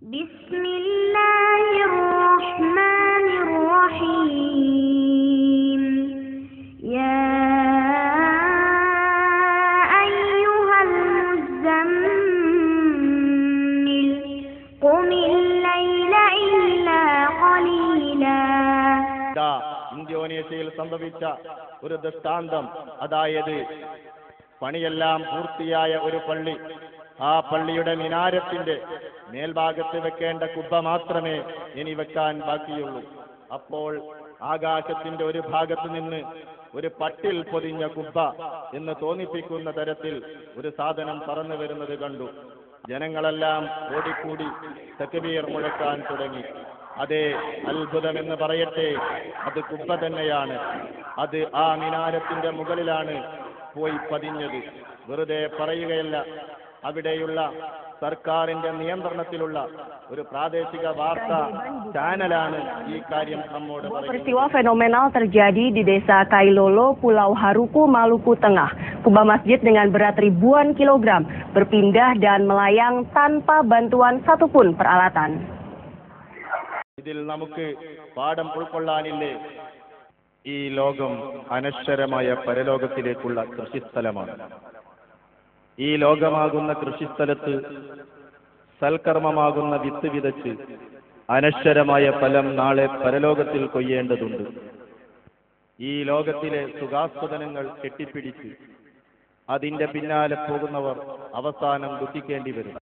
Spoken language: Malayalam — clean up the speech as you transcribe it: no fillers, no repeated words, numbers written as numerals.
بسم الله الرحمن الرحيم يا أيها المزمل قم الليل إلا قليلا. ഇന്തോനേഷ്യയിൽ സംഭവിച്ച ഒരു ദൃഷ്ടാന്തം, അതായത് പണിയെല്ലാം പൂർത്തിയായ ഒരു പള്ളി, ആ പള്ളിയുടെ മിനാരത്തിന്റെ മേൽഭാഗത്ത് വെക്കേണ്ട കുബ്ബ മാത്രമേ ഇനി വെക്കാൻ ബാക്കിയുള്ളൂ. അപ്പോൾ ആകാശത്തിന്റെ ഒരു ഭാഗത്ത് നിന്ന് ഒരു പട്ടിൽ പൊതിഞ്ഞ കുബ്ബ എന്ന് തോന്നിപ്പിക്കുന്ന തരത്തിൽ ഒരു സാധനം പറന്നു വരുന്നത് കണ്ടു. ജനങ്ങളെല്ലാം ഓടിക്കൂടി തക്ബീർ മുഴക്കാൻ തുടങ്ങി. അതേ, അത്ഭുതമെന്ന് പറയട്ടെ, അത് കുബ്ബ തന്നെയാണ്. അത് ആ മിനാരത്തിന്റെ മുകളിലാണ് പോയി പതിഞ്ഞത്. വെറുതെ പറയുകയല്ല, അവിടെയുള്ള സർക്കാരിന്റെ നിയന്ത്രണത്തിലുള്ള ഒരു പ്രാദേശിക വാർത്താ ചാനലാണ് ഈ കാര്യം നമ്മോട് പറയുന്നത്. Peristiwa fenomenal terjadi di Desa Kailolo, Pulau Haruku, Maluku Tengah. Kubah masjid dengan berat ribuan kilogram berpindah dan melayang tanpa bantuan satupun peralatan. ഇതിൽ നമുക്ക് പാഠം ഉൾക്കൊള്ളാനില്ലേ? ഈ ലോകം അനശ്വരമായ പരലോകത്തിലേക്കുള്ള കൃഷിസ്ഥലമാണ്. ഈ ലോകമാകുന്ന കൃഷിസ്ഥലത്ത് സൽക്കർമ്മമാകുന്ന വിത്ത് വിതച്ച് അനശ്വരമായ ഫലം നാളെ പരലോകത്തിൽ കൊയ്യേണ്ടതുണ്ട്. ഈ ലോകത്തിലെ സുഖാസ്വദനങ്ങൾ കെട്ടിപ്പിടിച്ച് അതിന്റെ പിന്നാലെ പോകുന്നവർ അവസാനം ദുഃഖിക്കേണ്ടി വരും.